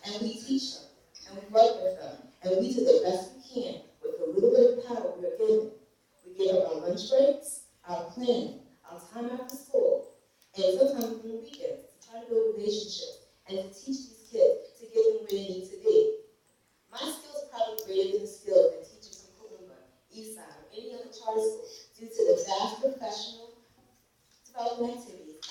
And we teach them, and we work with them, and we do the best we can with the little bit of power we are given. We give up our lunch breaks, our planning, our time after school, and sometimes on the weekends to try to build relationships and to teach these kids to get them where they need to be. My skills are probably greater than the skills that teachers from Columbia, Eastside, or any other charter school due to the vast professional development activities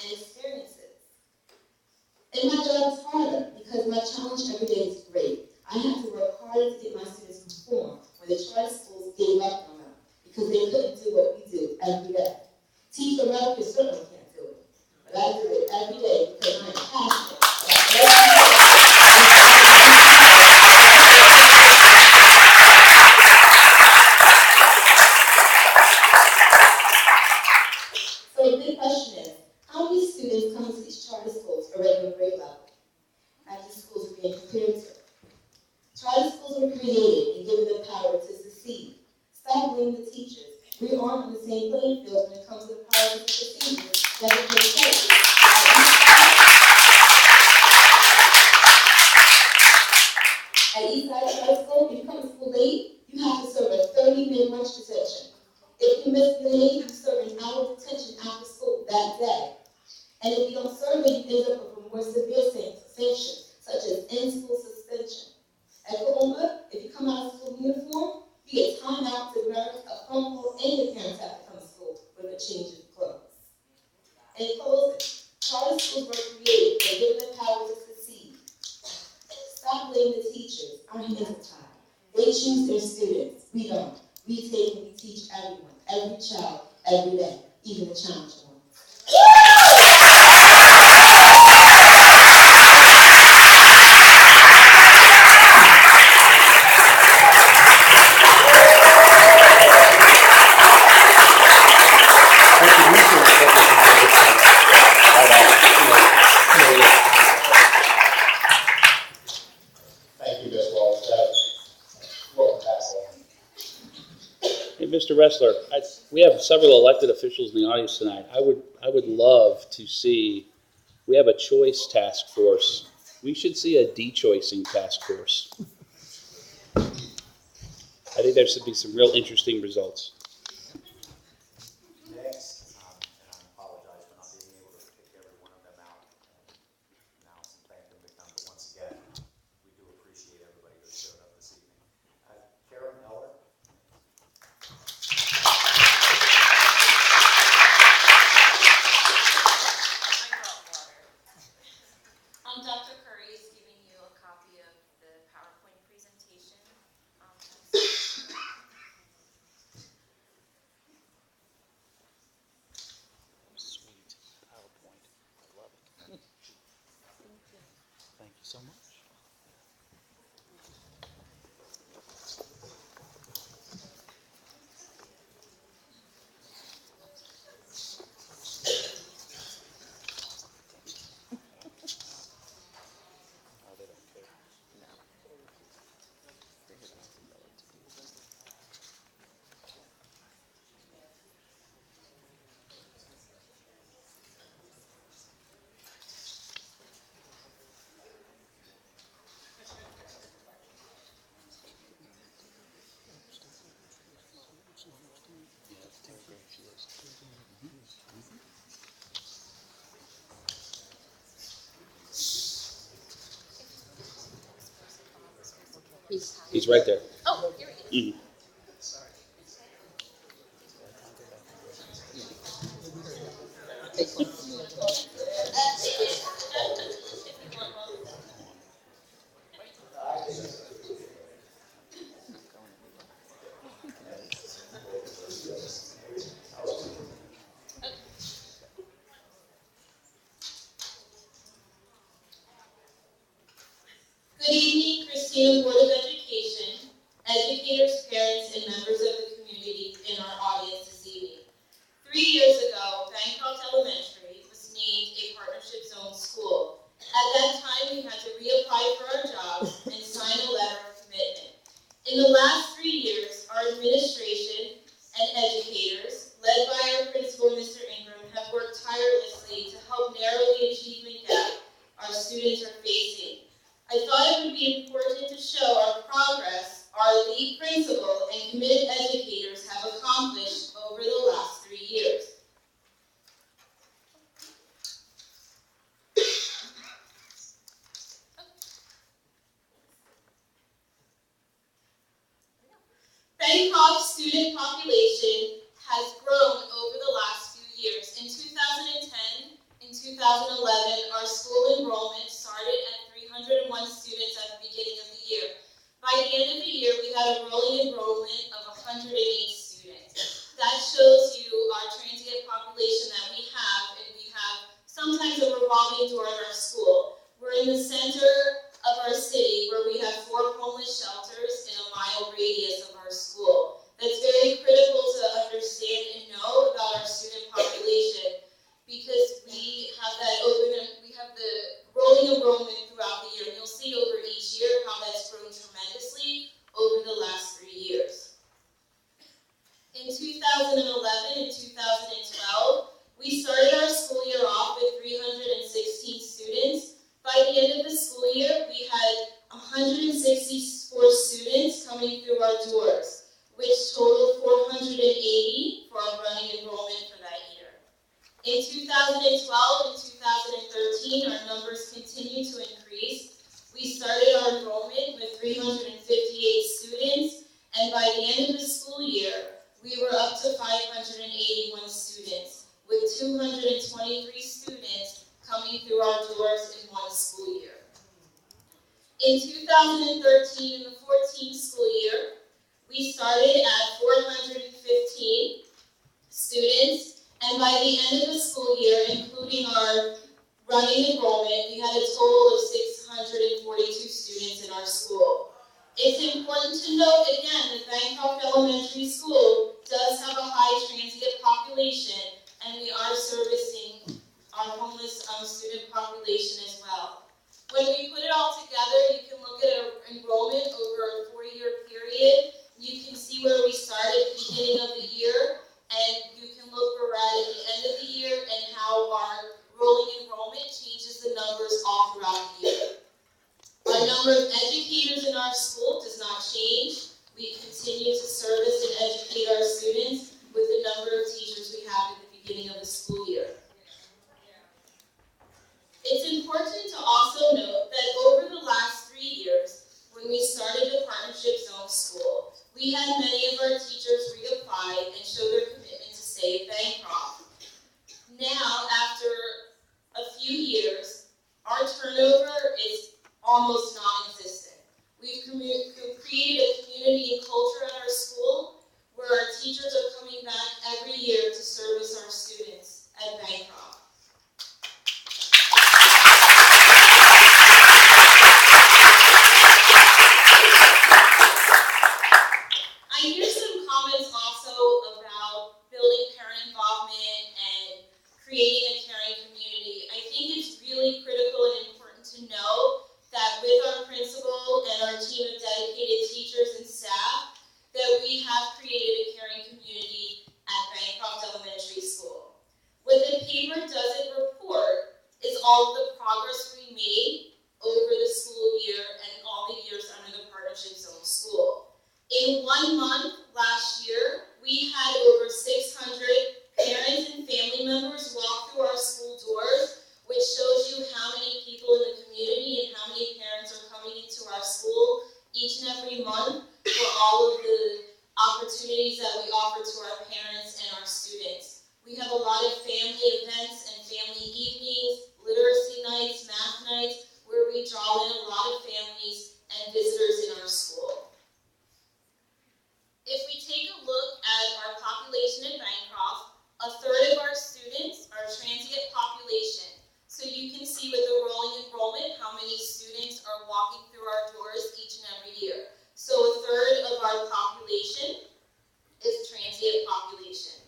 charter schools gave up on them because they couldn't do what we do every day. Teach America certainly can't do it, but I do it every day because I'm passionate about So the big question is, how many students come to these charter schools at regular grade level? As these schools are being compared to. Charter schools were created and given the power to succeed. Stop blaming the teachers. We aren't on the same playing field when it comes to the power to succeed that it can take. At Eastside Charter School, if you come to school late, you have to serve a 30-minute lunch detention. If you miss the day, you serve an hour detention after school that day. And if you don't serve it, you end up with a more severe sanction, such as in-school suspension. At Columbia, if you come out of school uniform, you get time out to merit a phone call, and your parents have to come to school with a change of clothes. In closing, charter schools were created and given the power to succeed. Stop blaming the teachers. Our hands are tied. They choose their students. We don't. We take and we teach everyone, every child, every day, even the challenged ones. Thank you, Ms. Walsh. Welcome back. Hey, Mr. Wrestler, we have several elected officials in the audience tonight. I would love to see, we have a choice task force. We should see a de-choicing task force. I think there should be some real interesting results. Next, and I apologize for not being able to pick every one of them out and announce and thank them to come, but once again, we do appreciate everybody who showed up this evening. Karen Eller. Dr. Curry is giving you a copy of the PowerPoint presentation. Sweet PowerPoint. I love it. Thank you so much. He's right there. Oh, here he is. Mm. Good evening, Christina Board of Education, educators, parents, and members of the community in our audience this evening. 3 years ago, Bancroft Elementary was named a partnership zone school. At that time, we had to reapply for our jobs and sign a letter of commitment. In the last 3 years, our administration and educators, led by our principal, Mr. Ingram, have worked tirelessly to help narrow the achievement gap our students are facing. I thought it would be important to show our progress our lead principal and committed educators have accomplished over the last 3 years. Bancroft's student population has grown over the last few years. In 2010 and 2011, our school enrollment started at 301 students at the beginning of the year. By the end of the year, we had a rolling enrollment of In 2011 and 2012, we started our school year off with 316 students. By the end of the school year, we had 164 students coming through our doors, which totaled 480 for our running enrollment for that year. In 2012 and 2013, our numbers continued to increase. We started our enrollment with 358 students, and by the end of the school year, we were up to 581 students, with 223 students coming through our doors in one school year. In 2013 and the 14 school year, we started at 415 students, and by the end of the school year, including our running enrollment, we had a total of 642 students in our school. It's important to note again that Bancroft Elementary School does have a high transient population, and we are servicing our homeless student population as well. When we put it all together, you can look at our enrollment over a 4-year period. You can see where we started at the beginning of the year, and you can look where we're at the end of the year and how our rolling enrollment changes the numbers all throughout the year. Our number of educators in our school does not change. We continue to service and educate our students with the number of teachers we have at the beginning of the school year. It's important to also note that over the last 3 years, when we started the Partnership Zone School, we had many of our teachers reapply and show their commitment to stay at Bancroft. Now, after a few years, our turnover is almost non-existent. We've created a community and culture at our school where our teachers are coming back every year to service our students at Bancroft. I hear some comments also about building parent involvement and creating a caring community. I think it's really critical and important to know that with our principal and our team of dedicated teachers and staff, that we have created a caring community at Bancroft Elementary School. What the paper doesn't report is all of the progress we made over the school year and all the years under the Partnership Zone School. In 1 month last year, we had over 600 parents and family members walk through our school doors, which shows you how many people in the community and how many parents are coming into our school each and every month for all of the opportunities that we offer to our parents and our students. We have a lot of family events and family evenings, literacy nights, math nights, where we draw in a lot of families and visitors in our school. If we take a look at our population at Bancroft, a third of our students are transient population. So you can see with the rolling enrollment how many students are walking through our doors each and every year. So a third of our population is transient population.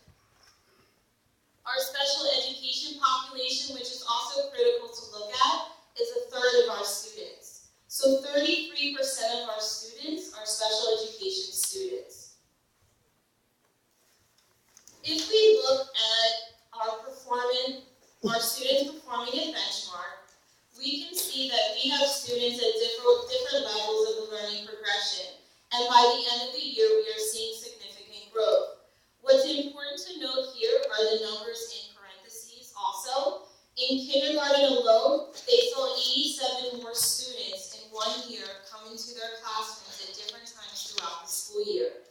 Our special education population, which is also critical to look at, is a third of our students. So 33% of our students are special education students. If we look at our students performing at benchmark, we can see that we have students at different levels of the learning progression. And by the end of the year, we are seeing significant growth. What's important to note here are the numbers in parentheses also. In kindergarten alone, they saw 87 more students in 1 year coming to their classrooms at different times throughout the school year.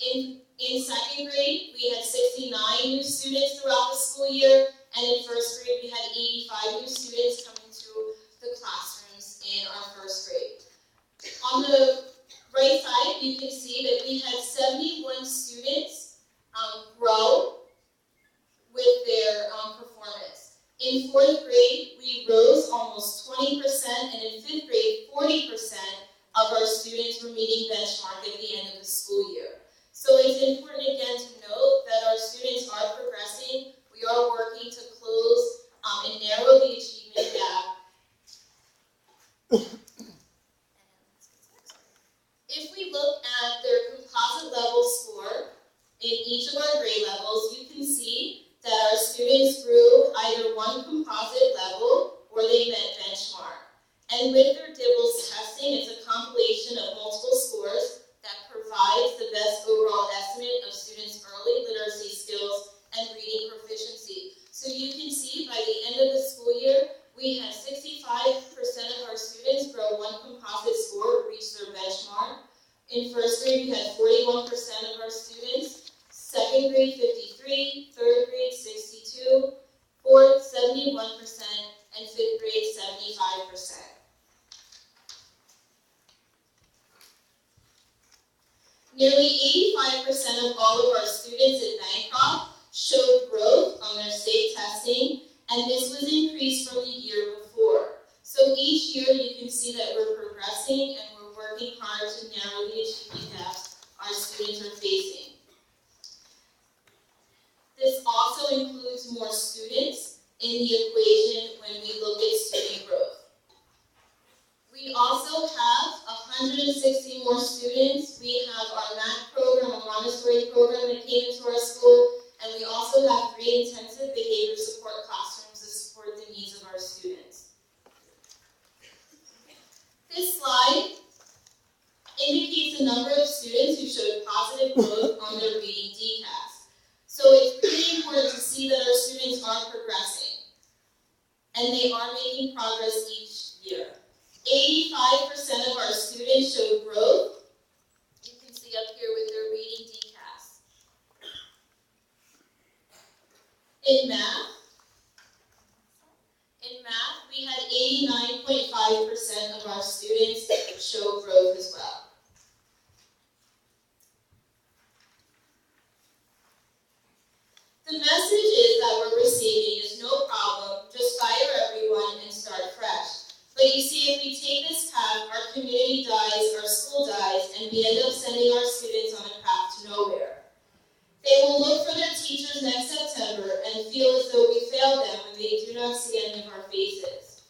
In second grade, we had 69 new students throughout the school year, and in first grade, we had 85 new students coming to the classrooms in our first grade. On the right side, you can see that we had 71 students grow with their performance. In fourth grade, we rose almost 20%, and in fifth grade, 40% of our students were meeting benchmark at the end of the school year. So it's important again to note that our students are progressing. We are working to close and narrow the achievement gap. If we look at their composite level score in each of our grade levels, you can see that our students grew either one composite level or they met benchmark. And with their DIBELS testing, it's a compilation of multiple scores that provides the best overall estimate of students' early literacy skills and reading proficiency. So you can see by the end of the school year, we had 65% of our students grow one composite score or reach their benchmark. In first grade, we had 41% of our students, second grade 53, third grade 62, fourth 71%, and fifth grade 75%. Nearly 85% of all of our students at Bancroft showed growth on their state testing, and this was increased from the year before. So each year you can see that we're progressing and we're working hard to narrow the achievement gaps our students are facing. This also includes more students in the equation when we look at student growth. We also have 160 more students. We have our math program, a Montessori program that came into our school, and we also have 3 intensive behavior support classrooms to support the needs of our students. This slide indicates the number of students who showed positive growth on their reading DCAS. So it's really important to see that our students are progressing, and they are making progress each year. 85% of our students showed growth. You can see up here with their reading DCAS. In math, we had 89.5% of our students show growth as well. The message is that we're receiving is no problem, just fire everyone and start fresh. But you see, if we take this path, our community dies, our school dies, and we end up sending our students on a path to nowhere. They will look for their teachers next September and feel as though we failed them when they do not see any of our faces.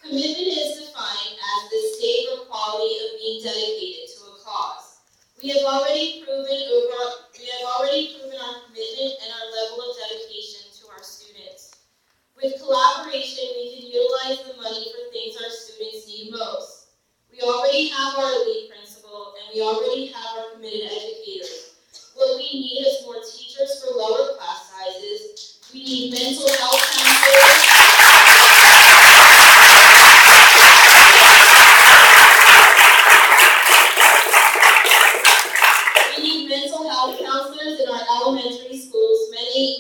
Commitment is defined as the state or quality of being dedicated to a cause. We have already proven our commitment and our level of dedication to our students. With collaboration, we can utilize the money for things our students need most. We already have our elite principal, and we already have our committed educators. What we need is more teachers for lower class sizes. We need mental health counselors. Mental health counselors in our elementary schools.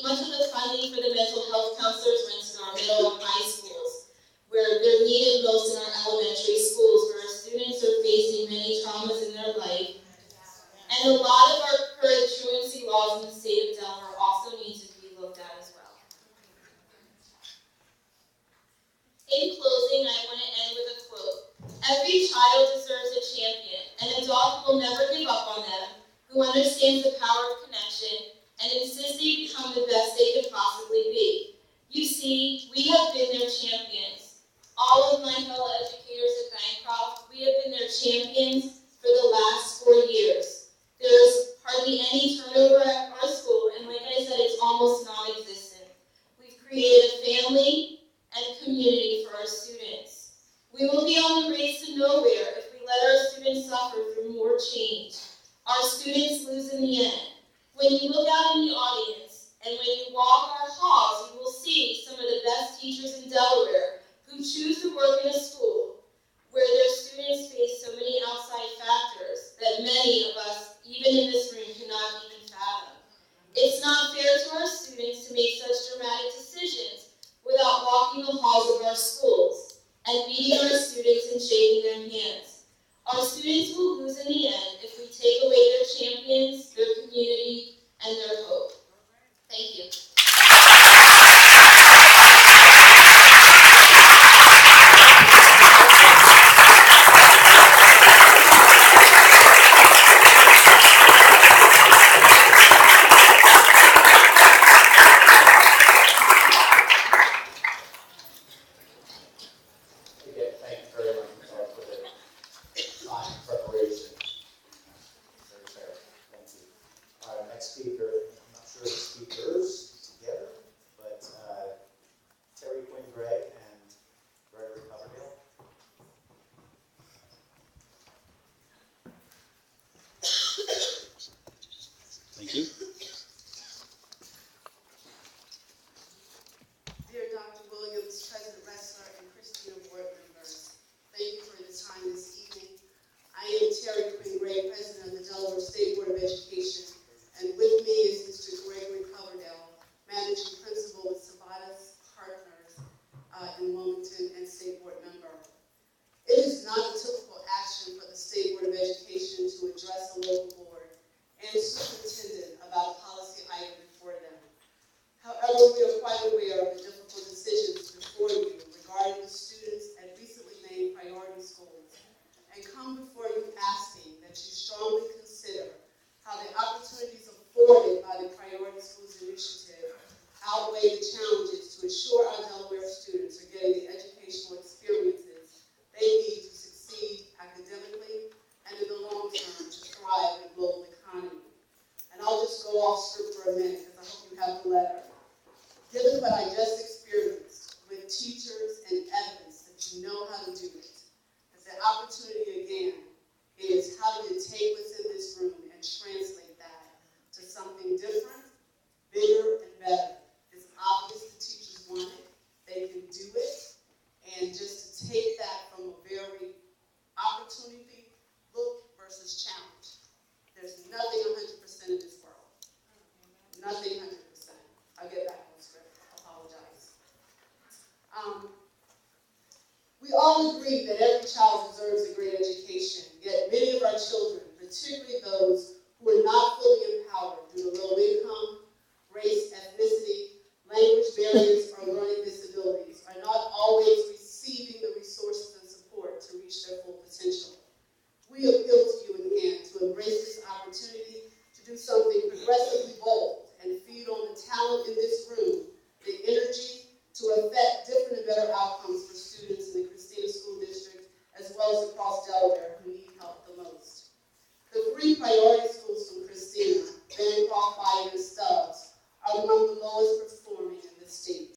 Much of the funding for the mental health counselors went to our middle and high schools, where they're needed most in our elementary schools, where our students are facing many traumas in their life. And a lot of our current truancy laws in the state of Delaware also need to be looked at as well. In closing, I want to end with a quote. Every child deserves a champion, and a dog will never give up on them, who understands the power of connection and insists they become the best they could possibly be. You see, we have been their champions. All of my fellow educators at Bancroft, we have been their champions for the last 4 years. There's hardly any turnover at our school, and like I said, it's almost non-existent. We've created a family and community for our students. We will be on the race to nowhere if we let our students suffer through more change. Our students lose in the end. When you look out in the audience and when you walk our halls, you will see some of the best teachers in Delaware who choose to work in a school where their students face so many outside factors that many of us, even in this room, cannot even fathom. It's not fair to our students to make such dramatic decisions without walking the halls of our schools and meeting our students and shaking their hands. Our students will lose in the end if we take away their champions, their community, and their hope. Thank you. Again, thank you very much for the strongly consider how the opportunities afforded by the Priority Schools Initiative outweigh the challenges to ensure our Delaware students are getting the educational experiences they need to succeed academically and in the long term to thrive in a global economy. And I'll just go off script for a minute because I hope you have the letter. Given what I just experienced with teachers and evidence that you know how to do it, the opportunity again is how do you take what's in this room and translate that to something different, bigger, and better. It's obvious the teachers want it, they can do it, and just to take that from a very opportunity look versus challenge. There's nothing 100% in this world. Nothing 100%. I'll get back on script. I apologize. We all agree that every child deserves a great education, yet many of our children, particularly those who are not fully empowered due to low income, race, ethnicity, language barriers, or learning disabilities, are not always receiving the resources and support to reach their full potential. We appeal to you again to embrace this opportunity to do something progressively